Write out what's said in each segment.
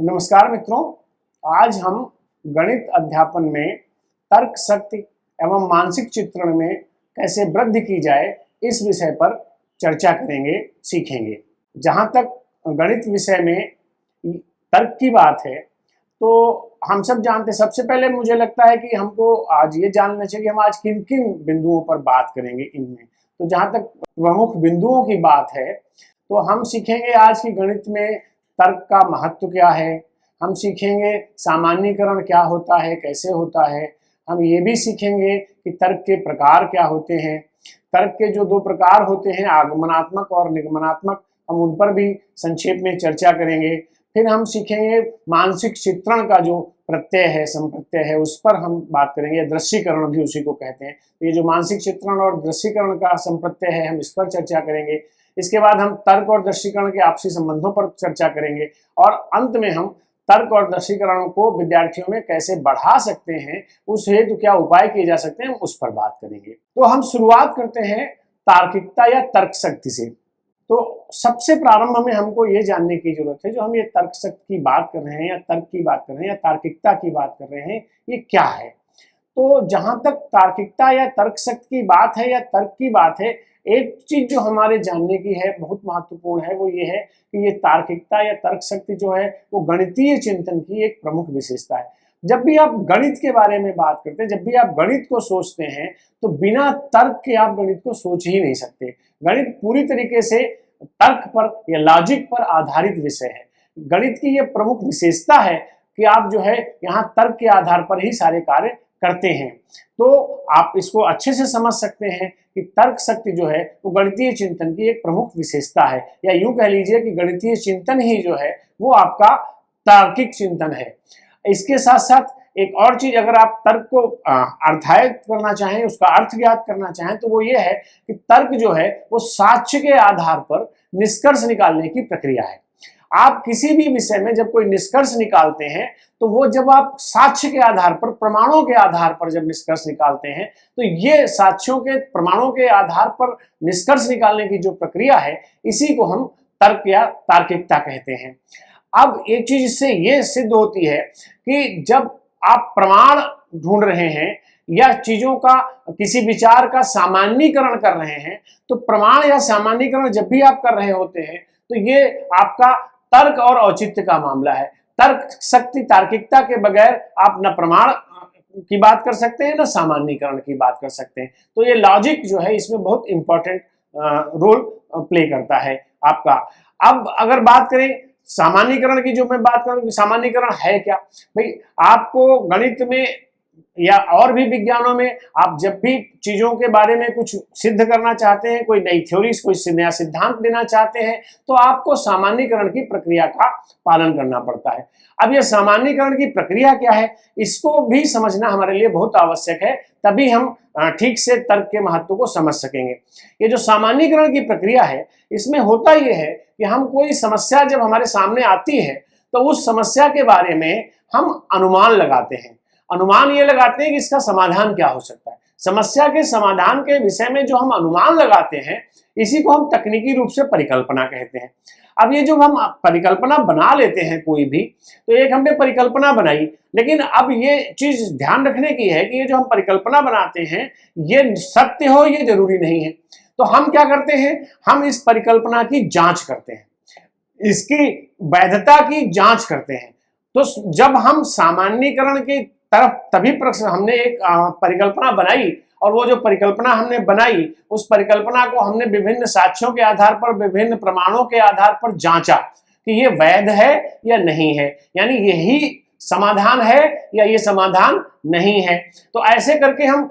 नमस्कार मित्रों, आज हम गणित अध्यापन में तर्क शक्ति एवं मानसिक चित्रण में कैसे वृद्धि की जाए इस विषय पर चर्चा करेंगे, सीखेंगे। जहाँ तक गणित विषय में तर्क की बात है तो हम सब जानते हैं, सबसे पहले मुझे लगता है कि हमको आज ये जानना चाहिए कि हम आज किन किन बिंदुओं पर बात करेंगे इनमें। तो जहाँ तक प्रमुख बिंदुओं की बात है तो हम सीखेंगे आज की गणित में तर्क का महत्व क्या है, हम सीखेंगे सामान्यीकरण क्या होता है, कैसे होता है। हम ये भी सीखेंगे कि तर्क के प्रकार क्या होते हैं। तर्क के जो दो प्रकार होते हैं, आगमनात्मक और निगमनात्मक, हम उन पर भी संक्षेप में चर्चा करेंगे। फिर हम सीखेंगे मानसिक चित्रण का जो प्रत्यय है, संप्रत्यय है, उस पर हम बात करेंगे। दृश्यीकरण भी उसी को कहते हैं। ये जो मानसिक चित्रण और दृश्यीकरण का संप्रत्यय है, हम इस पर चर्चा करेंगे। इसके बाद हम तर्क और दृश्यीकरण के आपसी संबंधों पर चर्चा करेंगे और अंत में हम तर्क और दृश्यीकरण को विद्यार्थियों में कैसे बढ़ा सकते हैं, उस हेतु क्या उपाय किए जा सकते हैं, उस पर बात करेंगे। तो हम शुरुआत करते हैं तार्किकता या तर्क शक्ति से। तो सबसे प्रारंभ में हमको ये जानने की जरूरत है, जो हम ये तर्क शक्ति की बात कर रहे हैं या तर्क की बात कर रहे हैं या तार्किकता की बात कर रहे हैं, ये क्या है। तो जहां तक तार्किकता या तर्क शक्ति की बात है या तर्क की बात है, एक चीज जो हमारे जानने की है, बहुत महत्वपूर्ण है, वो ये है कि ये तार्किकता या तर्क शक्ति जो है वो गणितीय चिंतन की एक प्रमुख विशेषता है। जब भी आप गणित के बारे में बात करते हैं, जब भी आप गणित को सोचते हैं, तो बिना तर्क के आप गणित को सोच ही नहीं सकते। गणित पूरी तरीके से तर्क पर या लॉजिक पर आधारित विषय है। गणित की यह प्रमुख विशेषता है कि आप जो है यहाँ तर्क के आधार पर ही सारे कार्य करते हैं। तो आप इसको अच्छे से समझ सकते हैं कि तर्क शक्ति जो है वो गणितीय चिंतन की एक प्रमुख विशेषता है, या यूं कह लीजिए कि गणितीय चिंतन ही जो है वो आपका तार्किक चिंतन है। इसके साथ साथ एक और चीज, अगर आप तर्क को अर्थायत करना चाहें, उसका अर्थ ज्ञात करना चाहें, तो वो ये है कि तर्क जो है वो साक्ष्य के आधार पर निष्कर्ष निकालने की प्रक्रिया है। आप किसी भी विषय में जब कोई निष्कर्ष निकालते हैं, तो वो जब आप साक्ष्य के आधार पर, प्रमाणों के आधार पर जब निष्कर्ष निकालते हैं, तो ये साक्ष्यों के, प्रमाणों के आधार पर निष्कर्ष निकालने की जो प्रक्रिया है, इसी को हम तर्क या तार्किकता कहते हैं। अब एक चीज इससे ये सिद्ध होती है कि जब आप प्रमाण ढूंढ रहे हैं या चीजों का, किसी विचार का सामान्यीकरण कर रहे हैं, तो प्रमाण या सामान्यीकरण जब भी आप कर रहे होते हैं, तो ये आपका तर्क और औचित्य का मामला है। तर्क शक्ति, तार्किकता के बगैर आप न प्रमाण की बात कर सकते हैं, न सामान्यीकरण की बात कर सकते हैं। तो ये लॉजिक जो है इसमें बहुत इंपॉर्टेंट रोल प्ले करता है आपका। अब अगर बात करें सामान्यीकरण की, जो मैं बात करूं, सामान्यीकरण है क्या भाई। आपको गणित में या और भी विज्ञानों में आप जब भी चीजों के बारे में कुछ सिद्ध करना चाहते हैं, कोई नई थ्योरी, कोई नया सिद्धांत देना चाहते हैं, तो आपको सामान्यीकरण की प्रक्रिया का पालन करना पड़ता है। अब यह सामान्यीकरण की प्रक्रिया क्या है, इसको भी समझना हमारे लिए बहुत आवश्यक है, तभी हम ठीक से तर्क के महत्व को समझ सकेंगे। ये जो सामान्यीकरण की प्रक्रिया है, इसमें होता यह है कि हम कोई समस्या जब हमारे सामने आती है, तो उस समस्या के बारे में हम अनुमान लगाते हैं। अनुमान ये लगाते हैं कि इसका समाधान क्या हो सकता है। समस्या के समाधान के विषय में जो हम अनुमान लगाते हैं, इसी को हम तकनीकी रूप से परिकल्पना कहते हैं। अब ये जो हम परिकल्पना बना लेते हैं कोई भी, तो एक हमने परिकल्पना बनाई, लेकिन अब ये चीज ध्यान रखने की है कि ये जो हम परिकल्पना बनाते हैं, ये सत्य हो ये जरूरी नहीं है। तो हम क्या करते हैं, हम इस परिकल्पना की जांच करते हैं, इसकी वैधता की जांच करते हैं। तो जब हम सामान्यीकरण की तरफ, तभी हमने एक परिकल्पना बनाई, और वो जो परिकल्पना हमने बनाई, उस परिकल्पना को हमने विभिन्न साक्ष्यों के आधार पर, विभिन्न प्रमाणों के आधार पर जांचा कि ये वैध है या नहीं है, यानी यही समाधान है या ये समाधान नहीं है। तो ऐसे करके हम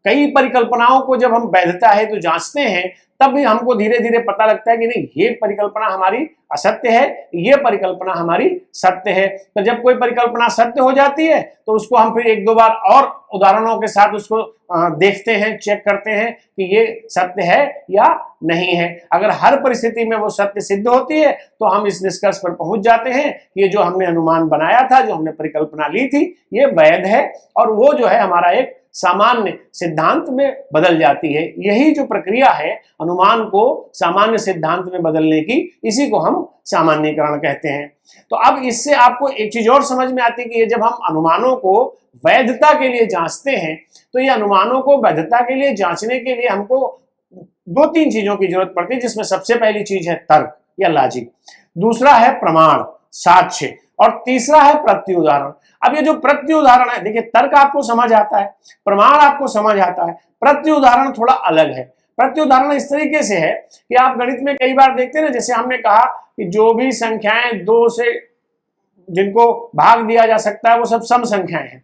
कई परिकल्पनाओं को जब हम वैधता है तो जांचते हैं, तब भी हमको धीरे धीरे पता लगता है कि नहीं, ये परिकल्पना हमारी असत्य है, ये परिकल्पना हमारी सत्य है। तो जब कोई परिकल्पना सत्य हो जाती है, तो उसको हम फिर एक दो बार और उदाहरणों के साथ उसको देखते हैं, चेक करते हैं कि ये सत्य है या नहीं है। अगर हर परिस्थिति में वो सत्य सिद्ध होती है, तो हम इस निष्कर्ष पर पहुंच जाते हैं कि ये जो हमने अनुमान बनाया था, जो हमने परिकल्पना ली थी, ये वैध है, और वो जो है हमारा एक सामान्य सिद्धांत में बदल जाती है। यही जो प्रक्रिया है अनुमान को सामान्य सिद्धांत में बदलने की, इसी को हम सामान्यीकरण कहते हैं। तो अब इससे आपको एक चीज और समझ में आती है कि जब हम अनुमानों को वैधता के लिए जांचते हैं तो ये अनुमानों को वैधता के लिए जांचने के लिए हमको दो तीन चीजों की जरूरत पड़ती है, जिसमें सबसे पहली चीज है तर्क या लॉजिक, दूसरा है प्रमाण साक्ष्य, और तीसरा है प्रत्युदाहरण। अब ये जो प्रत्युदाहरण है, देखिए तर्क आपको समझ आता है, प्रमाण आपको समझ आता है, प्रत्युदाहरण थोड़ा अलग है। प्रत्युदाहरण इस तरीके से है कि आप गणित में कई बार देखते हैं ना, जैसे हमने कहा कि जो भी संख्याएं दो से जिनको भाग दिया जा सकता है वो सब सम संख्याएं हैं।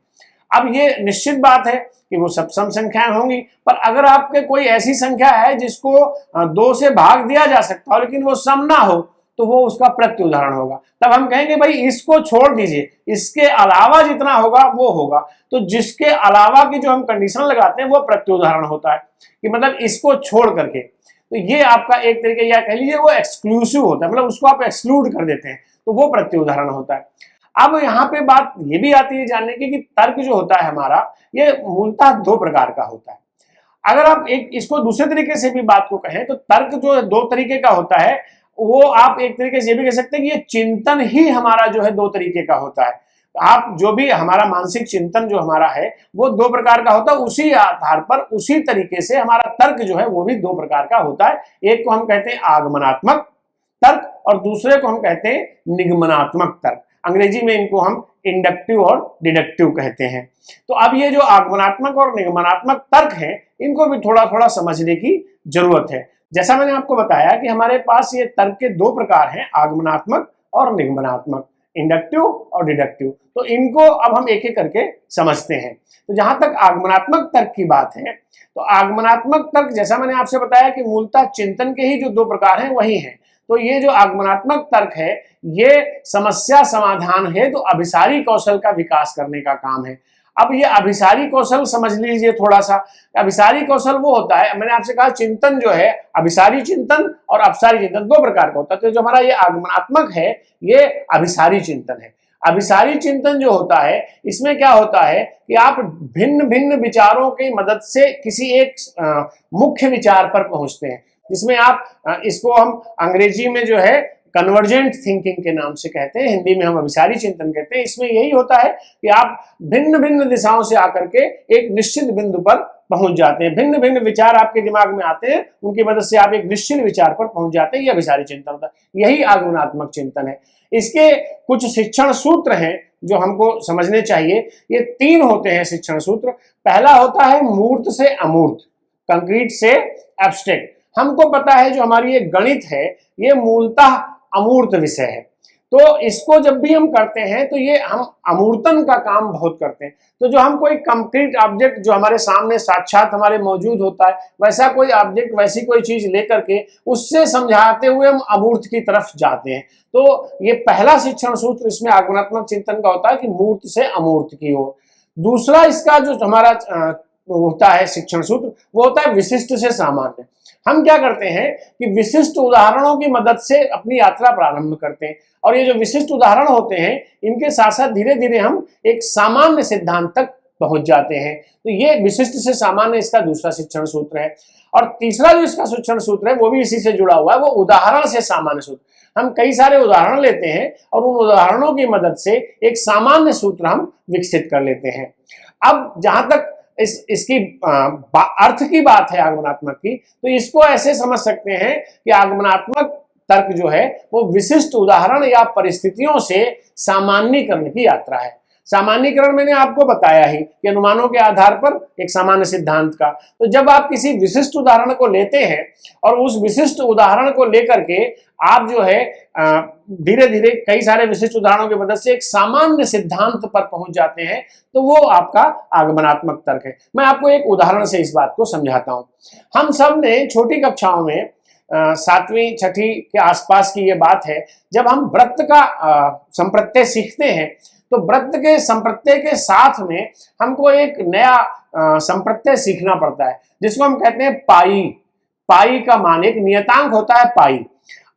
अब ये निश्चित बात है कि वो सब सम संख्याएं होंगी, पर अगर आपके कोई ऐसी संख्या है जिसको दो से भाग दिया जा सकता हो लेकिन वो सम ना हो, तो वो उसका प्रत्युदाहरण होगा। तब हम कहेंगे भाई इसको छोड़ दीजिए, इसके अलावा जितना होगा वो होगा। तो जिसके अलावा की जो हम कंडीशन लगाते हैं वो प्रत्युदाहरण होता है, कि मतलब इसको छोड़ करके। तो ये आपका एक तरीके या कह लीजिए वो एक्सक्लूसिव होता है, मतलब उसको आप एक्सक्लूड कर देते हैं, तो वो प्रत्युदाहरण होता है। अब यहाँ पे बात ये भी आती है जानने की कि तर्क जो होता है हमारा, ये मूलतः दो प्रकार का होता है। अगर आप एक इसको दूसरे तरीके से भी बात को कहें तो तर्क जो दो तरीके का होता है, वो आप एक तरीके से ये भी कह सकते हैं कि ये चिंतन ही हमारा जो है दो तरीके का होता है। आप जो भी हमारा मानसिक चिंतन जो हमारा है वो दो प्रकार का होता है, उसी आधार पर उसी तरीके से हमारा तर्क जो है वो भी दो प्रकार का होता है। एक को हम कहते हैं आगमनात्मक तर्क और दूसरे को हम कहते हैं निगमनात्मक तर्क। अंग्रेजी में इनको हम इंडक्टिव और डिडक्टिव कहते हैं। तो अब ये जो आगमनात्मक और निगमनात्मक तर्क हैं, इनको भी थोड़ा थोड़ा समझने की जरूरत है। जैसा मैंने आपको बताया कि हमारे पास ये तर्क के दो प्रकार हैं, आगमनात्मक और निगमनात्मक, इंडक्टिव और डिडक्टिव। तो इनको अब हम एक एक करके समझते हैं। तो जहां तक आगमनात्मक तर्क की बात है, तो आगमनात्मक तर्क जैसा मैंने आपसे बताया कि मूलतः चिंतन के ही जो दो प्रकार हैं वही हैं। तो ये जो आगमनात्मक तर्क है ये समस्या समाधान है तो अभिसारी कौशल का विकास करने का काम है। अब ये अभिसारी कौशल समझ लीजिए थोड़ा सा। अभिसारी कौशल वो होता है, मैंने आपसे कहा चिंतन जो है अभिसारी चिंतन और अपसारी चिंतन दो प्रकार का होता है। तो जो हमारा ये आगमनात्मक है ये अभिसारी चिंतन है। अभिसारी चिंतन जो होता है इसमें क्या होता है कि आप भिन्न भिन्न विचारों की मदद से किसी एक मुख्य विचार पर पहुंचते हैं, जिसमें आप इसको हम अंग्रेजी में जो है कन्वर्जेंट थिंकिंग के नाम से कहते हैं, हिंदी में हम अभिसारी चिंतन कहते हैं। इसमें यही होता है कि आप भिन्न भिन्न दिशाओं से आकर के एक निश्चित बिंदु पर पहुंच जाते हैं, भिन्न भिन्न विचार आपके दिमाग में आते हैं, उनकी मदद से आप एक निश्चित विचार पर पहुंच जाते हैं। यह अभिसारी चिंतन होता है, यही आगमनात्मक चिंतन है। इसके कुछ शिक्षण सूत्र हैं जो हमको समझने चाहिए। ये तीन होते हैं शिक्षण सूत्र। पहला होता है मूर्त से अमूर्त, कंक्रीट से एब्स्ट्रैक्ट। हमको पता है जो हमारी ये गणित है ये मूलतः अमूर्त विषय है, तो इसको जब भी हम करते हैं तो ये हम अमूर्तन का काम बहुत करते हैं। तो जो हम कोई कंक्रीट ऑब्जेक्ट जो हमारे सामने साक्षात हमारे मौजूद होता है, वैसा कोई ऑब्जेक्ट वैसी कोई चीज लेकर के उससे समझाते हुए हम अमूर्त की तरफ जाते हैं। तो ये पहला शिक्षण सूत्र इसमें आगमनात्मक चिंतन का होता है कि मूर्त से अमूर्त की ओर। दूसरा इसका जो हमारा होता है शिक्षण सूत्र वो होता है विशिष्ट से सामान्य। हम क्या करते हैं कि विशिष्ट उदाहरणों की मदद से अपनी यात्रा प्रारंभ करते हैं, और ये जो विशिष्ट उदाहरण होते हैं इनके साथ साथ धीरे धीरे हम एक सामान्य सिद्धांत तक पहुंच जाते हैं। तो ये विशिष्ट से सामान्य इसका दूसरा शिक्षण सूत्र है। और तीसरा जो इसका शिक्षण सूत्र है वो भी इसी से जुड़ा हुआ है, वो उदाहरण से सामान्य सूत्र। हम कई सारे उदाहरण लेते हैं और उन उदाहरणों की मदद से एक सामान्य सूत्र हम विकसित कर लेते हैं। अब जहां तक इसकी अर्थ की बात है आगमनात्मक की, तो इसको ऐसे समझ सकते हैं कि आगमनात्मक तर्क जो है वो विशिष्ट उदाहरण या परिस्थितियों से सामान्यीकरण की यात्रा है। सामान्यीकरण मैंने आपको बताया ही कि अनुमानों के आधार पर एक सामान्य सिद्धांत का। तो जब आप किसी विशिष्ट उदाहरण को लेते हैं और उस विशिष्ट उदाहरण को लेकर के आप जो है धीरे धीरे कई सारे विशिष्ट उदाहरणों की मदद से एक सामान्य सिद्धांत पर पहुंच जाते हैं, तो वो आपका आगमनात्मक तर्क है। मैं आपको एक उदाहरण से इस बात को समझाता हूं। हम सब ने छोटी कक्षाओं में 7वीं 6ठी के आसपास की ये बात है, जब हम वृत्त का संप्रत्यय सीखते हैं तो वृत्त के संप्रत्यय के साथ में हमको एक नया संप्रत्यय सीखना पड़ता है जिसको हम कहते हैं पाई। पाई का मान एक नियतांक होता है पाई,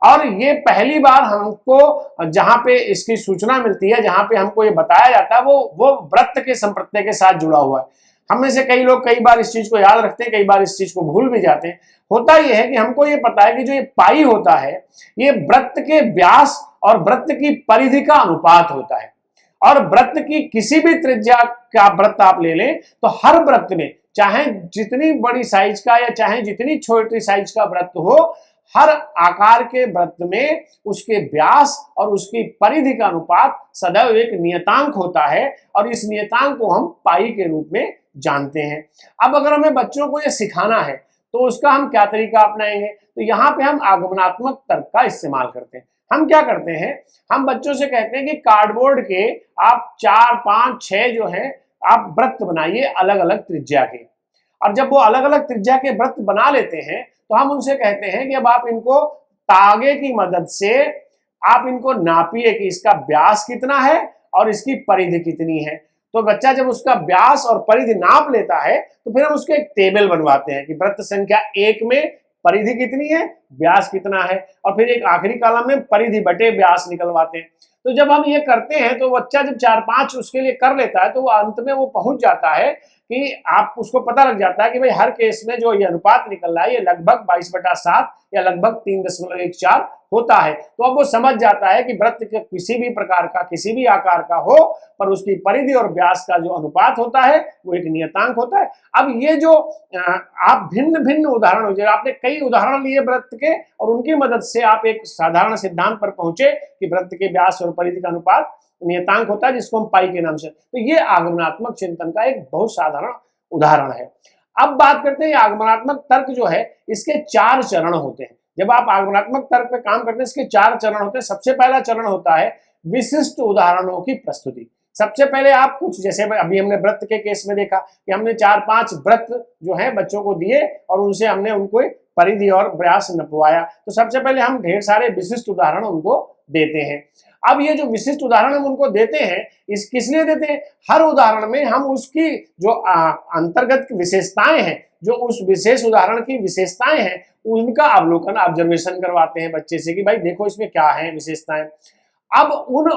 और ये पहली बार हमको जहां पे इसकी सूचना मिलती है, जहां पे हमको ये बताया जाता है वो वृत्त के संप्रत्यय के साथ जुड़ा हुआ है। हम में से कई लोग कई बार इस चीज को याद रखते हैं, कई बार इस चीज को भूल भी जाते हैं। होता यह है कि हमको ये पता है कि जो ये पाई होता है ये वृत्त के व्यास और वृत्त की परिधि का अनुपात होता है। और वृत्त की किसी भी त्रिज्या का वृत्त आप ले लें तो हर वृत्त में चाहे जितनी बड़ी साइज का या चाहे जितनी छोटी साइज का वृत्त हो, हर आकार के वृत्त में उसके व्यास और उसकी परिधि का अनुपात सदैव एक नियतांक होता है और इस नियतांक को हम पाई के रूप में जानते हैं। अब अगर हमें बच्चों को यह सिखाना है तो उसका हम क्या तरीका अपनाएंगे, तो यहाँ पे हम आगमनात्मक तर्क का इस्तेमाल करते हैं। हम क्या करते हैं, हम बच्चों से कहते हैं कि कार्डबोर्ड के आप 4, 5, 6 जो है आप वृत्त बनाइए अलग अलग त्रिज्या के। और जब वो अलग अलग त्रिज्या के वृत्त बना लेते हैं तो हम उनसे कहते हैं कि अब आप इनको तागे की मदद से आप इनको नापिए कि इसका व्यास कितना है और इसकी परिधि कितनी है। तो बच्चा जब उसका व्यास और परिधि नाप लेता है तो फिर हम उसके एक टेबल बनवाते हैं कि वृत्त संख्या 1 में परिधि कितनी है, व्यास कितना है, और फिर एक आखिरी कॉलम में परिधि बटे व्यास निकलवाते हैं। तो जब हम ये करते हैं तो बच्चा जब 4-5 उसके लिए कर लेता है तो वो अंत में वो पहुंच जाता है कि आप उसको पता लग जाता है कि भाई हर केस में जो ये अनुपात निकल रहा है ये लगभग 22/7 या लगभग 3.14 होता है। तो अब वो समझ जाता है कि वृत्त के किसी भी प्रकार का किसी भी आकार का हो पर उसकी परिधि और व्यास का जो अनुपात होता है वो एक नियतांक होता है। अब ये जो आप भिन्न भिन्न उदाहरण हो जाए, आपने कई उदाहरण लिए वृत्त के और उनकी मदद से आप एक साधारण सिद्धांत पर पहुंचे कि वृत्त के व्यास और परिधि का अनुपात नियतांक होता है जिसको हम पाई के नाम से। तो ये आगमनात्मक चिंतन का एक बहुत साधारण उदाहरण है। अब बात करते हैं आगमनात्मक तर्क जो है इसके 4 चरण होते हैं। जब आप आगमनात्मक तर्क पे काम करते हैं इसके 4 चरण होते हैं। सबसे पहला चरण होता है विशिष्ट उदाहरणों की प्रस्तुति। सबसे पहले आप कुछ, जैसे अभी हमने वृत्त के केस में देखा कि हमने 4-5 वृत्त जो है बच्चों को दिए और उनसे हमने उनको परिधि और व्यास नपवाया। तो सबसे पहले हम ढेर सारे विशिष्ट उदाहरण उनको देते हैं। अब ये जो विशिष्ट उदाहरण हम उनको देते हैं इस किस लिए देते हैं, हर उदाहरण में हम उसकी जो अंतर्गत विशेषताएं हैं, जो उस विशेष उदाहरण की विशेषताएं हैं उनका अवलोकन ऑब्जर्वेशन करवाते हैं बच्चे से कि भाई देखो इसमें क्या है विशेषताएं। अब उन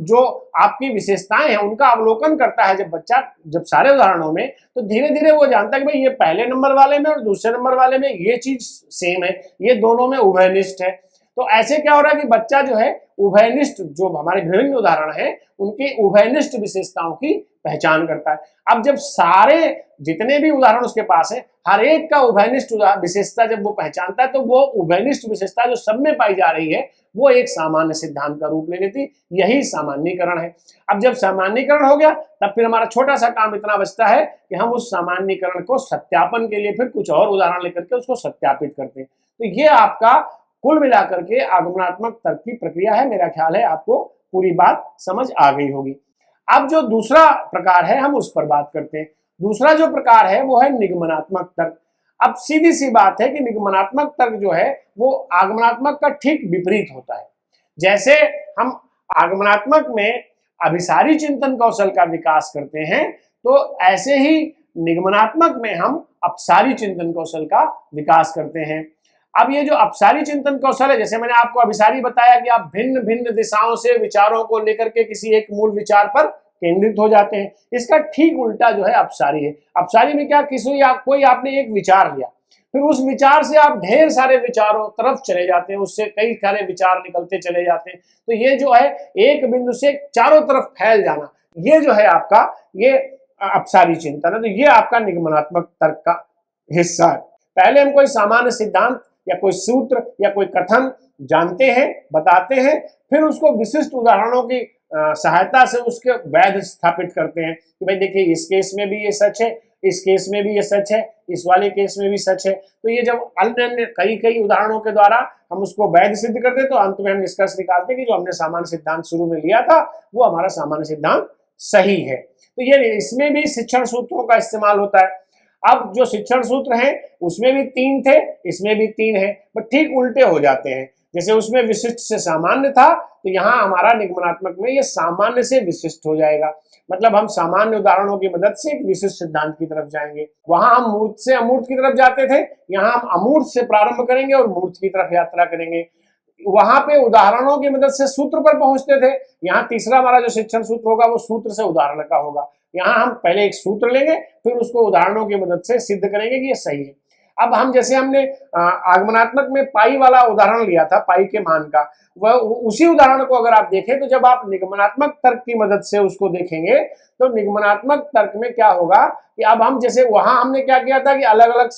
जो आपकी विशेषताएं हैं उनका अवलोकन करता है जब बच्चा, जब सारे उदाहरणों में, तो धीरे धीरे वो जानता है कि भाई ये पहले नंबर वाले में और दूसरे नंबर वाले में ये चीज सेम है, ये दोनों में उभयनिष्ठ है। तो ऐसे क्या हो रहा है कि बच्चा जो है उभयनिष्ठ, जो हमारे विभिन्न उदाहरण हैं उनकी उभयनिष्ठ विशेषताओं की पहचान करता है। अब जब सारे जितने भी उदाहरण उसके पास है हर एक का उभयनिष्ठ विशेषता जब वो पहचानता है तो वो उभयनिष्ठ विशेषता जो सब में पाई जा रही है वो एक सामान्य सिद्धांत का रूप ले लेती, यही सामान्यीकरण है। अब जब सामान्यीकरण हो गया तब फिर हमारा छोटा सा काम इतना बचता है कि हम उस सामान्यीकरण को सत्यापन के लिए फिर कुछ और उदाहरण लेकर के उसको सत्यापित करते हैं। तो ये आपका कुल मिलाकर के आगमनात्मक तर्क की प्रक्रिया है। मेरा ख्याल है आपको पूरी बात समझ आ गई होगी। अब जो दूसरा प्रकार है हम उस पर बात करते हैं। दूसरा जो प्रकार है वो है निगमनात्मक तर्क। अब सीधी सी बात है कि निगमनात्मक तर्क जो है वो आगमनात्मक का ठीक विपरीत होता है। जैसे हम आगमनात्मक में अभिसारी चिंतन कौशल का विकास करते हैं तो ऐसे ही निगमनात्मक में हम अपसारी चिंतन कौशल का विकास करते हैं। अब ये जो अपसारी चिंतन कौशल है, जैसे मैंने आपको अभिसारी बताया कि आप भिन्न भिन्न दिशाओं से विचारों को लेकर के किसी एक मूल विचार पर केंद्रित हो जाते हैं, इसका ठीक उल्टा जो है अपसारी है। अपसारी में क्या, कोई आपने एक विचार लिया, फिर उस विचार से आप ढेर सारे विचारों तरफ चले जाते हैं, उससे कई सारे विचार निकलते चले जाते हैं। तो ये जो है एक बिंदु से चारों तरफ फैल जाना, ये जो है आपका ये अपसारी चिंतन है। तो ये आपका निगमनात्मक तर्क का हिस्सा है। पहले हम कोई सामान्य सिद्धांत या कोई सूत्र या कोई कथन जानते हैं, बताते हैं, फिर उसको विशिष्ट उदाहरणों की सहायता से उसके वैध स्थापित करते हैं कि भाई देखिए इस केस में भी ये सच है, इस केस में भी ये सच है, इस वाले केस में भी सच है। तो ये जब अन्य कई उदाहरणों के द्वारा हम उसको वैध सिद्ध करते हैं तो अंत में हम निष्कर्ष निकालते हैं कि जो हमने सामान्य सिद्धांत शुरू में लिया था वो हमारा सामान्य सिद्धांत सही है। तो ये इसमें भी शिक्षण सूत्रों का इस्तेमाल होता है। अब जो शिक्षण सूत्र हैं उसमें भी 3 थे, इसमें भी 3 है, बट ठीक उल्टे हो जाते हैं। जैसे उसमें विशिष्ट से सामान्य था तो यहाँ हमारा निगमनात्मक में ये सामान्य से विशिष्ट हो जाएगा। मतलब हम सामान्य उदाहरणों की मदद से एक विशिष्ट सिद्धांत की तरफ जाएंगे। वहां हम मूर्त से अमूर्त की तरफ जाते थे, यहाँ हम अमूर्त से प्रारंभ करेंगे और मूर्त की तरफ यात्रा करेंगे। वहां पे उदाहरणों की मदद से सूत्र पर पहुंचते थे, यहाँ तीसरा हमारा जो शिक्षण सूत्र होगा वो सूत्र से उदाहरण का होगा। यहाँ हम पहले एक सूत्र लेंगे, फिर उसको उदाहरणों की मदद से सिद्ध करेंगे कि ये सही है। अब हम जैसे हमने आगमनात्मक में पाई वाला उदाहरण लिया था, पाई के मान का, वह उसी उदाहरण को अगर आप देखें तो जब आप निगमनात्मक तर्क की मदद से उसको देखेंगे तो निगमनात्मक तर्क में क्या होगा कि अब हम जैसे वहां हमने क्या किया था कि अलग अलग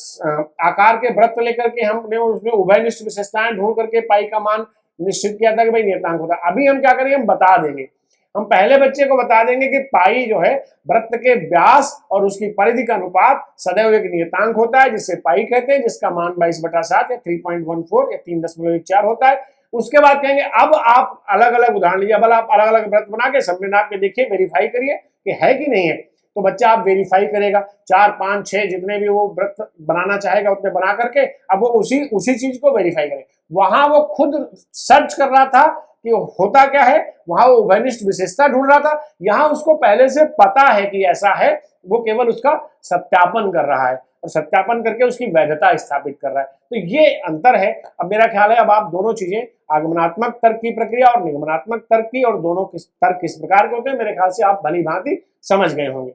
आकार के वृत्त लेकर के हमने उसमें उभयनिष्ठ विशेषताएं ढूंढ करके पाई का मान निश्चित किया था कि भाई नियतांक होता है। अभी हम क्या करेंगे, हम बता देंगे, हम पहले बच्चे को बता देंगे कि पाई जो है वृत्त के व्यास और उसकी परिधि का अनुपात सदैव एक नियतांक होता है जिससे पाई कहते हैं, जिसका मान 22/7 या 3.14 या 3.4 होता है। उसके बाद कहेंगे अब आप अलग अलग उदाहरण लीजिए, अब आप अलग अलग वृत्त बना के सबने नाप के देखिए, वेरीफाई करिए कि है कि नहीं है। तो बच्चा आप वेरीफाई करेगा, 4, 5, 6 जितने भी वो वृत्त बनाना चाहेगा उतने बना करके अब वो उसी चीज को वेरीफाई करे। वहां वो खुद सर्च कर रहा था कि होता क्या है, वहां वो उभयनिष्ठ विशेषता ढूंढ रहा था, यहाँ उसको पहले से पता है कि ऐसा है, वो केवल उसका सत्यापन कर रहा है और सत्यापन करके उसकी वैधता स्थापित कर रहा है। तो ये अंतर है। अब मेरा ख्याल है अब आप दोनों चीजें, आगमनात्मक तर्क की प्रक्रिया और निगमनात्मक तर्क की, और दोनों तर्क किस प्रकार के होते हैं, मेरे ख्याल से आप भली भांति समझ गए होंगे।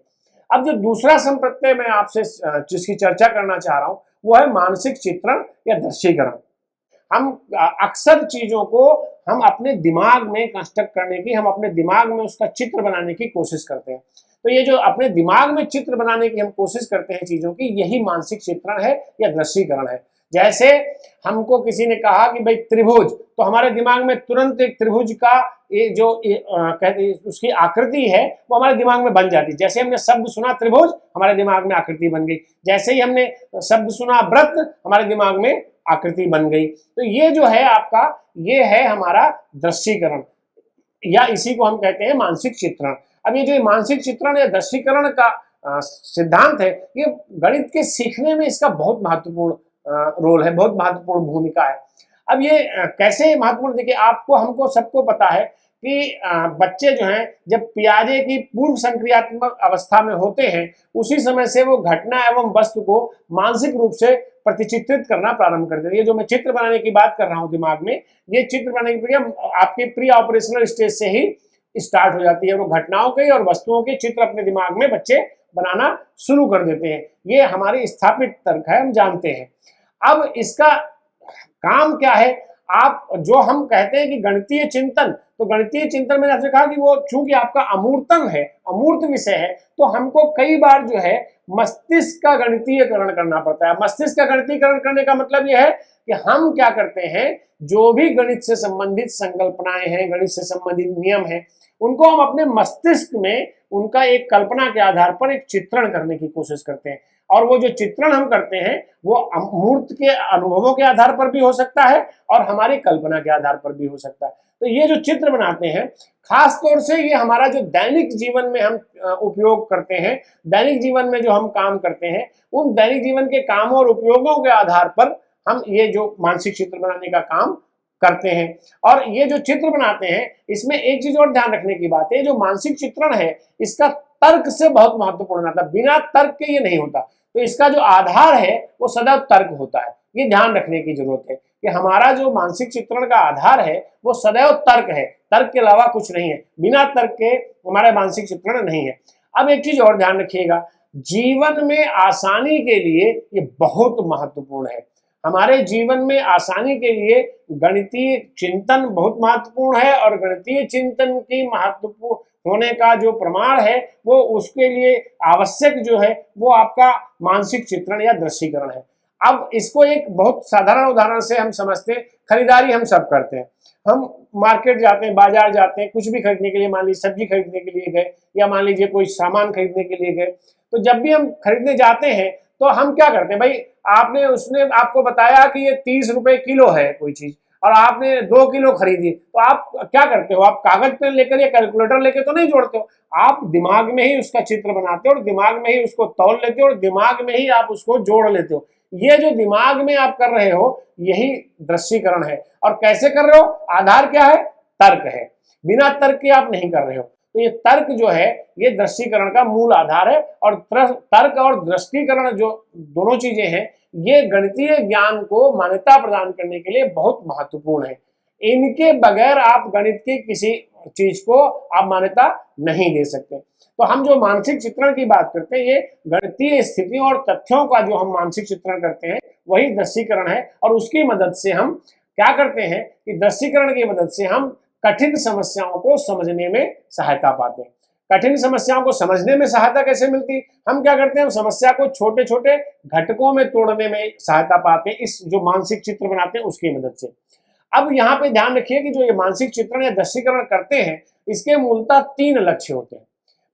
अब जो दूसरा संप्रत्यय मैं आपसे जिसकी चर्चा करना चाह रहा हूं वो है मानसिक चित्रण या दृश्यीकरण। हम अक्सर चीजों को हम अपने दिमाग में कंस्ट्रक्ट करने की, हम अपने दिमाग में उसका चित्र बनाने की कोशिश करते हैं। तो ये जो अपने दिमाग में चित्र बनाने की हम कोशिश करते हैं चीजों की, यही मानसिक चित्रण है या दृश्यीकरण है। जैसे हमको किसी ने कहा कि भाई त्रिभुज, तो हमारे दिमाग में तुरंत एक त्रिभुज का ये जो कहते उसकी आकृति है वो हमारे दिमाग में बन जाती है। जैसे हमने शब्द सुना त्रिभुज, हमारे दिमाग में आकृति बन गई। जैसे ही हमने शब्द सुना वृत्त, हमारे दिमाग में आकृति बन गई। तो ये जो है आपका, ये है हमारा दृश्यीकरण, या इसी को हम कहते हैं मानसिक चित्रण। अब ये जो मानसिक चित्रण या दृश्यीकरण का सिद्धांत है, ये गणित के सीखने में इसका बहुत महत्वपूर्ण रोल है, बहुत महत्वपूर्ण भूमिका है। अब ये कैसे महत्वपूर्ण, देखिए आपको हमको सबको पता है कि बच्चे जो हैं जब पियाजे की पूर्व संक्रियात्मक अवस्था में होते हैं, उसी समय से वो घटना एवं वस्तु को मानसिक रूप से प्रतिचित्रित करना प्रारंभ करते हैं। ये जो मैं चित्र बनाने की बात कर रहा हूँ दिमाग में, ये चित्र बनाने की प्रक्रिया आपके प्री ऑपरेशनल स्टेज से ही स्टार्ट हो जाती है। वो घटनाओं के और वस्तुओं के चित्र अपने दिमाग में बच्चे बनाना शुरू कर देते हैं। ये हमारी स्थापित तर्क है, हम जानते हैं। अब इसका काम क्या है, आप जो हम कहते हैं कि गणितीय चिंतन, तो गणितीय चिंतन मैंने आपसे कहा कि वो चूंकि आपका अमूर्तन है, अमूर्त विषय है, तो हमको कई बार जो है मस्तिष्क का गणितीयकरण करना पड़ता है। मस्तिष्क का गणितीयकरण करने का मतलब यह है कि हम क्या करते हैं, जो भी गणित से संबंधित संकल्पनाएं हैं, गणित से संबंधित नियम है, उनको हम अपने मस्तिष्क में उनका एक कल्पना के आधार पर एक चित्रण करने की कोशिश करते हैं। और वो जो चित्रण हम करते हैं वो अमूर्त के अनुभवों के आधार पर भी हो सकता है और हमारी कल्पना के आधार पर भी हो सकता है। तो ये जो चित्र बनाते हैं, खास तौर से ये हमारा जो दैनिक जीवन में हम उपयोग करते हैं, दैनिक जीवन में जो हम काम करते हैं, उन दैनिक जीवन के कामों और उपयोगों के आधार पर हम ये जो मानसिक चित्र बनाने का काम करते हैं। और ये जो चित्र बनाते हैं, इसमें एक चीज और ध्यान रखने की बात है, जो मानसिक चित्रण है इसका तर्क से बहुत महत्वपूर्ण होता है, बिना तर्क के ये नहीं होता। तो इसका जो आधार है वो सदैव तर्क होता है। ये ध्यान रखने की जरूरत है कि हमारा जो मानसिक चित्रण का आधार है वो सदैव तर्क है, तर्क के अलावा कुछ नहीं है। बिना तर्क के हमारा मानसिक चित्रण नहीं है। अब एक चीज और ध्यान रखिएगा, जीवन में आसानी के लिए ये बहुत महत्वपूर्ण है। हमारे जीवन में आसानी के लिए गणितीय चिंतन बहुत महत्वपूर्ण है, और गणितीय चिंतन की महत्वपूर्ण होने का जो प्रमाण है वो उसके लिए आवश्यक जो है वो आपका मानसिक चित्रण या दृश्यीकरण है। अब इसको एक बहुत साधारण उदाहरण से हम समझते हैं। खरीदारी हम सब करते हैं, हम मार्केट जाते हैं, बाजार जाते हैं, कुछ भी खरीदने के लिए, मान लीजिए सब्जी खरीदने के लिए गए या मान लीजिए कोई सामान खरीदने के लिए गए, तो जब भी हम खरीदने जाते हैं तो हम क्या करते हैं, भाई उसने आपको बताया कि ये 30 रुपए किलो है कोई चीज, और आपने 2 किलो खरीदी, तो आप क्या करते हो, आप कागज पेन लेकर या कैलकुलेटर लेकर तो नहीं जोड़ते हो, आप दिमाग में ही उसका चित्र बनाते हो और दिमाग में ही उसको तौल लेते हो और दिमाग में ही आप उसको जोड़ लेते हो। ये जो दिमाग में आप कर रहे हो यही दृश्यीकरण है। और कैसे कर रहे हो, आधार क्या है, तर्क है, बिना तर्क के आप नहीं कर रहे हो। तो ये तर्क जो है ये दृश्यीकरण का मूल आधार है, और तर्क और दृष्टिकरण जो दोनों चीजें हैं ये गणितीय ज्ञान को मान्यता प्रदान करने के लिए बहुत महत्वपूर्ण है। इनके बगैर आप गणित के किसी चीज को आप मान्यता नहीं दे सकते। तो हम जो मानसिक चित्रण की बात करते हैं, ये गणितीय स्थितियों और तथ्यों का जो हम मानसिक चित्रण करते हैं वही दृश्यीकरण है। और उसकी मदद से हम क्या करते हैं कि दृश्यीकरण की मदद से हम कठिन समस्याओं को समझने में सहायता पाते हैं। कठिन समस्याओं को समझने में सहायता कैसे मिलती? हम क्या करते हैं, हम समस्या को छोटे छोटे घटकों में तोड़ने में सहायता पाते हैं, इस जो मानसिक चित्र बनाते हैं उसकी मदद से। अब यहाँ पे ध्यान रखिए कि जो ये मानसिक चित्रण या दृश्यीकरण करते हैं, इसके मूलतः 3 लक्ष्य होते हैं।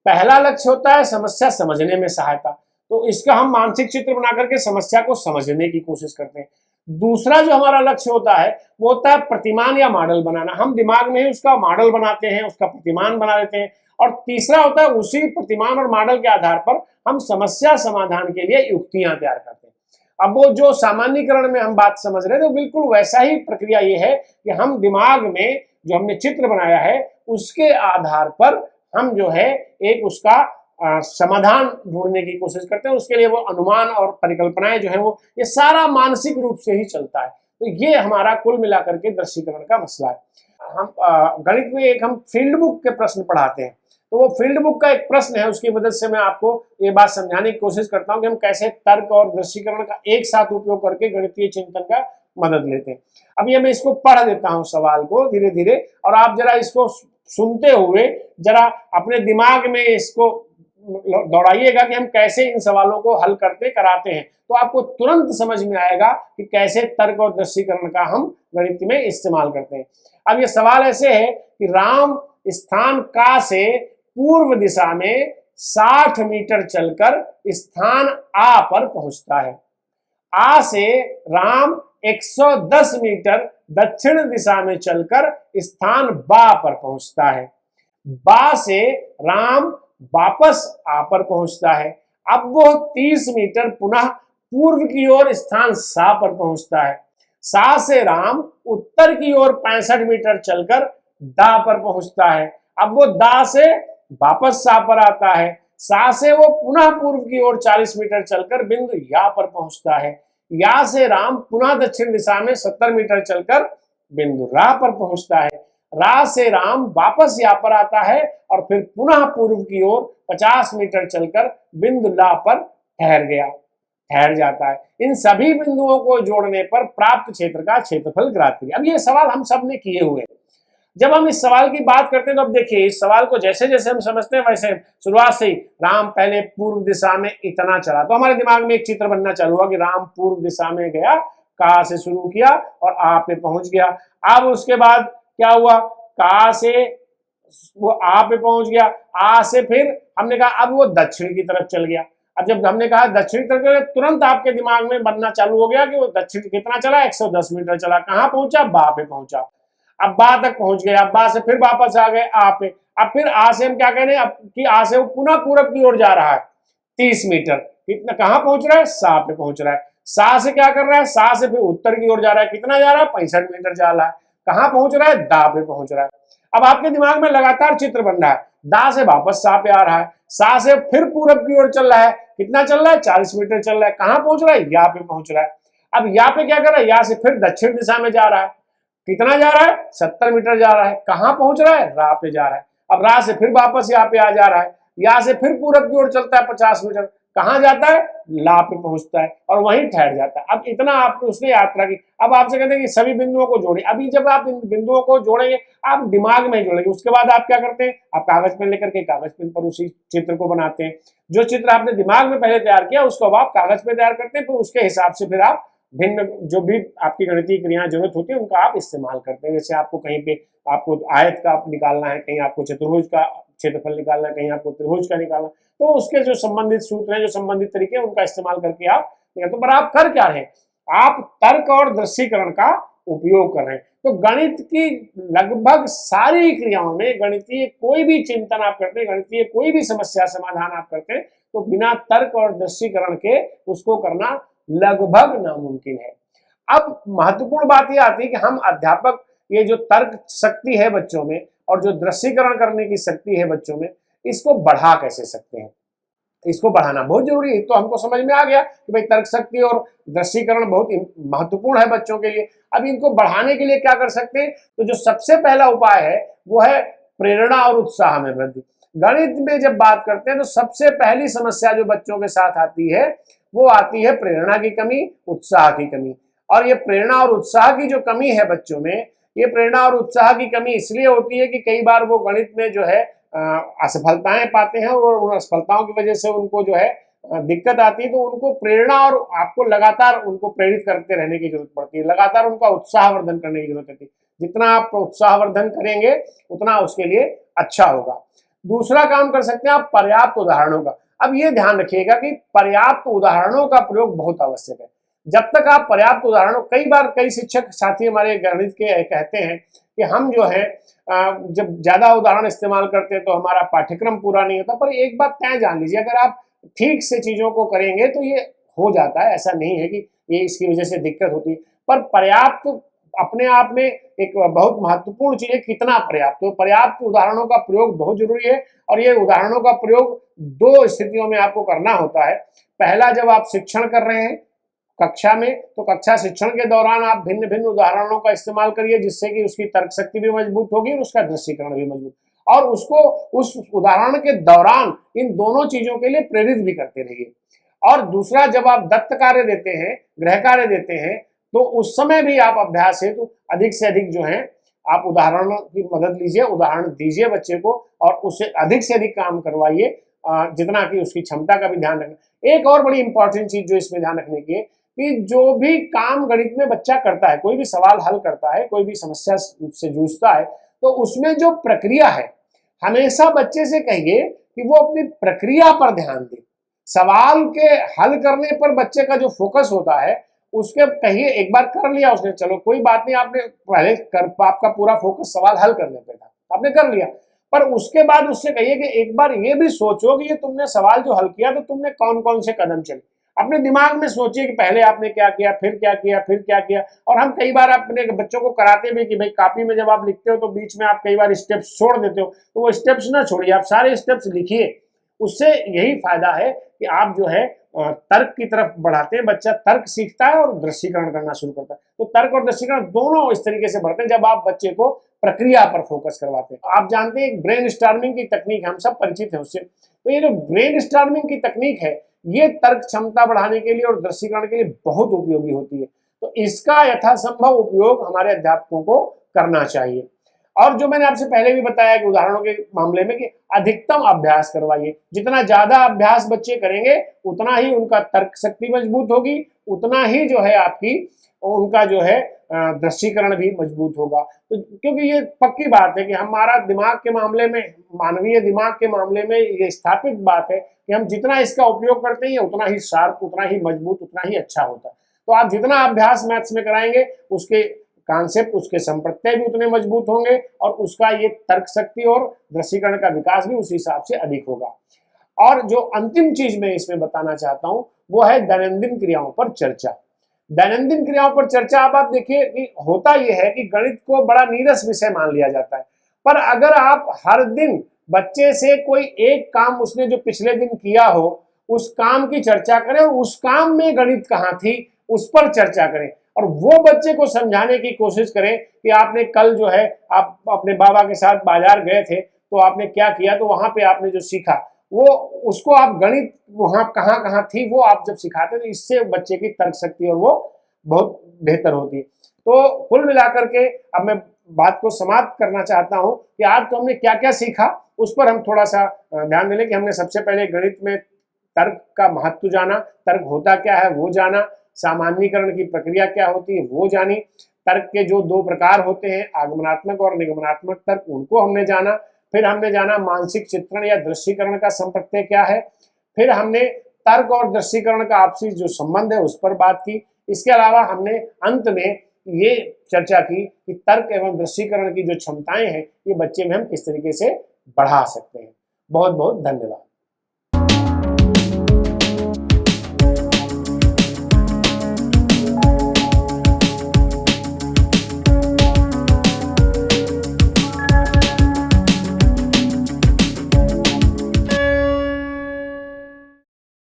पहला लक्ष्य होता है समस्या समझने में सहायता, तो इसका हम मानसिक चित्र बना करके समस्या को समझने की कोशिश करते हैं। दूसरा जो हमारा लक्ष्य होता है वो होता है प्रतिमान या मॉडल बनाना, हम दिमाग में ही उसका मॉडल बनाते हैं, उसका प्रतिमान बना लेते हैं। और तीसरा होता है उसी प्रतिमान और मॉडल के आधार पर हम समस्या समाधान के लिए युक्तियां तैयार करते हैं। अब वो जो सामान्यीकरण में हम बात समझ रहे थे, बिल्कुल वैसा ही प्रक्रिया ये है कि हम दिमाग में जो हमने चित्र बनाया है उसके आधार पर हम जो है एक उसका समाधान ढूंढने की कोशिश करते हैं। उसके लिए वो अनुमान और परिकल्पनाएं जो है वो ये सारा मानसिक रूप से ही चलता है। तो ये हमारा कुल मिलाकर के दृश्यीकरण का मसला है। हम गणित में एक हम फील्ड बुक के प्रश्न पढ़ाते हैं, तो वो फील्ड बुक का एक प्रश्न है, उसकी मदद से मैं आपको ये बात समझाने की कोशिश करता हूँ कि हम कैसे तर्क और दृश्यीकरण का एक साथ उपयोग करके गणितीय चिंतन का मदद लेते हैं। अभी मैं इसको पढ़ देता हूँ सवाल को धीरे धीरे, और आप जरा इसको सुनते हुए जरा अपने दिमाग में इसको दौड़ाइएगा कि हम कैसे इन सवालों को हल करते कराते हैं, तो आपको तुरंत समझ में आएगा कि कैसे तर्क और दृश्यीकरण का हम गणित में इस्तेमाल करते हैं। अब ये सवाल ऐसे है कि राम स्थान का से पूर्व दिशा में 60 मीटर चलकर स्थान आ पर पहुंचता है। आ से राम 110 मीटर दक्षिण दिशा में चलकर स्थान बा पर पहुंचता है। बा से राम वापस आ पर पहुंचता है। अब वो 30 मीटर पुनः पूर्व की ओर स्थान सा पर पहुंचता है। सा से राम उत्तर की ओर 65 मीटर चलकर दा पर पहुंचता है। अब वो दा से वापस सा पर आता है। सा से वो पुनः पूर्व की ओर 40 मीटर चलकर बिंदु या पर पहुंचता है। या से राम पुनः दक्षिण दिशा में 70 मीटर चलकर बिंदु रा पर पहुंचता है। रा से राम वापस या पर आता है और फिर पुनः पूर्व की ओर 50 मीटर चलकर बिंदु ला पर ठहर जाता है। इन सभी बिंदुओं को जोड़ने पर प्राप्त क्षेत्र का क्षेत्रफल ज्ञात करिए। अब ये सवाल हम सब ने किए हुए हैं। जब हम इस सवाल की बात करते हैं तो अब देखिए इस सवाल को जैसे जैसे हम समझते हैं वैसे शुरुआत से ही राम पहले पूर्व दिशा में इतना चला, तो हमारे दिमाग में एक चित्र बनना चालू हुआ कि राम पूर्व दिशा में गया, का से शुरू किया और आ पे पहुंच गया। अब उसके बाद क्या हुआ, का से वो आ पे पहुंच गया, आ से फिर हमने कहा अब वो दक्षिण की तरफ चल गया। अब जब हमने कहा दक्षिण की तरफ, तुरंत आपके दिमाग में बनना चालू हो गया कि वो दक्षिण कितना चला, 110 मीटर चला। कहाँ पहुंचा, बा पे पहुंचा। अब बा तक पहुंच गए, अब बा से फिर वापस आ गए आ पे। अब फिर आ से हम क्या कह रहे हैं, अब कि आ से वो पुनः पूरब की ओर जा रहा है 30 मीटर। कितना, कहाँ पहुंच रहा है, सा पे पहुंच रहा है। सा से क्या कर रहा है, सा से फिर उत्तर की ओर जा रहा है। कितना जा रहा है, 65 मीटर जा रहा है। कहाँ पहुंच रहा है, दा पे पहुंच रहा है। अब आपके दिमाग में लगातार चित्र बन रहा है, दा से वापस सा पे आ रहा है, सा से फिर पूरब की ओर चल रहा है। कितना चल रहा है, 40 मीटर चल रहा है। कहाँ पहुंच रहा है, या पे पहुंच रहा है। अब या पे क्या कर रहा है, या से फिर दक्षिण दिशा में जा रहा है। कितना जा रहा है, 70 मीटर जा रहा है। कहाँ पहुंच रहा है, रा पे जा रहा है। अब रा से फिर वापस यहाँ पे आ जा रहा है। या से फिर पूरब की ओर चलता है 50 मीटर। कहाँ जाता है, ला पे पहुंचता है और वहीं ठहर जाता है। अब इतना आपने उसने यात्रा की। अब आपसे कहते हैं कि सभी बिंदुओं को जोड़े। अभी जब आप इन बिंदुओं को जोड़ेंगे आप दिमाग में जोड़ेंगे, उसके बाद आप क्या करते हैं, आप कागज पेन लेकर के कागज पेन पर उसी चित्र को बनाते हैं। जो चित्र आपने दिमाग में पहले तैयार किया उसको अब आप कागज पे तैयार करते हैं, फिर उसके हिसाब से फिर आप भिन्न जो भी आपकी गणितीय क्रियाएं जरूरत होती है उनका आप इस्तेमाल करते हैं। जैसे आपको कहीं पे आपको आयत का निकालना है, कहीं आपको चतुर्भुज का क्षेत्रफल निकालना है, कहीं आपको त्रिभुज का निकालना, तो उसके जो संबंधित सूत्र हैं, जो संबंधित तरीके हैं, उनका इस्तेमाल करके आप तो पर आप कर क्या रहे हैं, आप तर्क और दृश्यीकरण का उपयोग कर रहे हैं। तो गणित की लगभग सारी क्रियाओं में गणितीय कोई भी चिंतन आप करते हैं, गणितीय कोई भी समस्या समाधान आप करते हैं, तो बिना तर्क और दृश्यीकरण के उसको करना लगभग नामुमकिन है। अब महत्वपूर्ण बात यह आती है कि हम अध्यापक ये जो तर्क शक्ति है बच्चों में और जो दृश्यीकरण करने की शक्ति है बच्चों में, इसको बढ़ा कैसे सकते हैं। इसको बढ़ाना बहुत जरूरी है। तो हमको समझ में आ गया कि भाई तर्क शक्ति और दृश्यीकरण बहुत महत्वपूर्ण है बच्चों के लिए। अब इनको बढ़ाने के लिए क्या कर सकते हैं, तो जो सबसे पहला उपाय है वो है प्रेरणा और उत्साह में वृद्धि। गणित में जब बात करते हैं तो सबसे पहली समस्या जो बच्चों के साथ आती है वो आती है प्रेरणा की कमी, उत्साह की कमी। और ये प्रेरणा और उत्साह की जो कमी है बच्चों में, ये प्रेरणा और उत्साह की कमी इसलिए होती है कि कई बार वो गणित में जो है असफलताएं पाते हैं और उन असफलताओं की वजह से उनको जो है दिक्कत आती है। तो उनको प्रेरणा और आपको लगातार उनको प्रेरित करते रहने की जरूरत पड़ती है, लगातार उनका उत्साहवर्धन करने की जरूरत होती है। जितना आप उत्साहवर्धन करेंगे उतना उसके लिए अच्छा होगा। दूसरा काम कर सकते हैं आप पर्याप्त उदाहरणों का। अब ये ध्यान रखिएगा कि पर्याप्त उदाहरणों का प्रयोग बहुत आवश्यक है। जब तक आप पर्याप्त उदाहरणों, कई बार कई शिक्षक साथी हमारे गणित के कहते हैं कि हम जो है जब ज्यादा उदाहरण इस्तेमाल करते हैं तो हमारा पाठ्यक्रम पूरा नहीं होता। पर एक बात तय जान लीजिए, अगर आप ठीक से चीजों को करेंगे तो ये हो जाता है। ऐसा नहीं है कि ये इसकी वजह से दिक्कत होती है। पर पर्याप्त अपने आप में एक बहुत महत्वपूर्ण चीज है, कितना पर्याप्त। तो पर्याप्त उदाहरणों का प्रयोग बहुत जरूरी है। और ये उदाहरणों का प्रयोग दो स्थितियों में आपको करना होता है। पहला, जब आप शिक्षण कर रहे हैं कक्षा में, तो कक्षा शिक्षण के दौरान आप भिन्न भिन्न उदाहरणों का इस्तेमाल करिए, जिससे कि उसकी तर्क शक्ति भी मजबूत होगी और उसका दृष्टिकरण भी मजबूत, और उसको उस उदाहरण के दौरान इन दोनों चीजों के लिए प्रेरित भी करते रहिए। और दूसरा, जब आप दत्त कार्य देते हैं, गृह कार्य देते हैं, तो उस समय भी आप अभ्यास है तो अधिक से अधिक जो है आप उदाहरणों की मदद लीजिए, उदाहरण दीजिए बच्चे को और उससे अधिक काम करवाइए, जितना कि उसकी क्षमता का भी ध्यान रखना। एक और बड़ी इंपॉर्टेंट चीज जो इसमें ध्यान रखने की है कि जो भी काम गणित में बच्चा करता है, कोई भी सवाल हल करता है, कोई भी समस्या से जूझता है, तो उसमें जो प्रक्रिया है, हमेशा बच्चे से कहिए कि वो अपनी प्रक्रिया पर ध्यान दे। सवाल के हल करने पर बच्चे का जो फोकस होता है उसके कहिए, एक बार कर लिया उसने, चलो कोई बात नहीं, आपने पहले कर, आपका पूरा फोकस सवाल हल करने पे था, आपने कर लिया। पर उसके बाद उससे कहिए कि एक बार ये भी सोचो कि ये तुमने सवाल जो हल किया तो तुमने कौन कौन से कदम चले। अपने दिमाग में सोचिए कि पहले आपने क्या किया, फिर क्या किया, फिर क्या किया। और हम कई बार अपने बच्चों को कराते भी कि भाई कापी में जब आप लिखते हो तो बीच में आप कई बार स्टेप्स छोड़ देते हो, तो वो स्टेप्स ना छोड़िए, आप सारे स्टेप्स लिखिए। उससे यही फायदा है कि आप जो है तर्क की तरफ बढ़ाते हैं, बच्चा तर्क सीखता है और दृष्टिकरण करना शुरू करता है। तो तर्क और दृष्टिकरण दोनों इस तरीके से बढ़ते हैं जब आप बच्चे को प्रक्रिया पर फोकस करवाते हैं। आप जानते हैं एक ब्रेन स्टॉर्मिंग की तकनीक, हम सब परिचित हैं उससे। तो ये जो ब्रेन स्टॉर्मिंग की तकनीक है, ये तर्क क्षमता बढ़ाने के लिए और दृष्टिकरण के लिए बहुत उपयोगी होती है। तो इसका यथासंभव उपयोग हमारे अध्यापकों को करना चाहिए। और जो मैंने आपसे पहले भी बताया कि उदाहरणों के मामले में कि अधिकतम अभ्यास करवाइए। जितना ज्यादा अभ्यास बच्चे करेंगे उतना ही उनका तर्क शक्ति मजबूत होगी, उतना ही जो है आपकी उनका जो है दृष्टिकरण भी मजबूत होगा। तो क्योंकि ये पक्की बात है कि हमारा दिमाग के मामले में, मानवीय दिमाग के मामले में ये स्थापित बात है कि हम जितना इसका उपयोग करते हैं उतना ही शार्प, उतना ही मजबूत, उतना ही अच्छा होता है। तो आप जितना अभ्यास मैथ्स में कराएंगे उसके कॉन्सेप्ट, उसके संप्रत्यय भी उतने मजबूत होंगे और उसका ये तर्क शक्ति और दृष्टिकरण का विकास भी उस हिसाब से अधिक होगा। और जो अंतिम चीज मैं इसमें बताना चाहता हूं वो है दैनंदिन क्रियाओं पर चर्चा। दैनंदिन क्रियाओं पर चर्चा, अब आप देखिए कि होता यह है कि गणित को बड़ा नीरस विषय मान लिया जाता है। पर अगर आप हर दिन बच्चे से कोई एक काम उसने जो पिछले दिन किया हो उस काम की चर्चा करें और उस काम में गणित कहाँ थी उस पर चर्चा करें, और वो बच्चे को समझाने की कोशिश करें कि आपने कल जो है आप अपने बाबा के साथ बाजार गए थे तो आपने क्या किया, तो वहां पे आपने जो सीखा वो उसको आप गणित वहां कहाँ कहाँ थी वो आप जब सिखाते हैं तो इससे बच्चे की तर्क शक्ति और वो बहुत बेहतर होती है। तो कुल मिलाकर के अब मैं बात को समाप्त करना चाहता हूं कि आज तो हमने क्या क्या सीखा उस पर हम थोड़ा सा ध्यान दें कि हमने सबसे पहले गणित में तर्क का महत्व जाना, तर्क होता क्या है वो जाना, सामान्यीकरण की प्रक्रिया क्या होती है वो जानी, तर्क के जो दो प्रकार होते हैं आगमनात्मक और निगमनात्मक तर्क उनको हमने जाना, फिर हमने जाना मानसिक चित्रण या दृश्यकरण का संप्रत्यय क्या है, फिर हमने तर्क और दृश्यकरण का आपसी जो संबंध है उस पर बात की। इसके अलावा हमने अंत में ये चर्चा की कि तर्क एवं दृश्यकरण की जो क्षमताएं हैं ये बच्चे में हम किस तरीके से बढ़ा सकते हैं। बहुत बहुत धन्यवाद।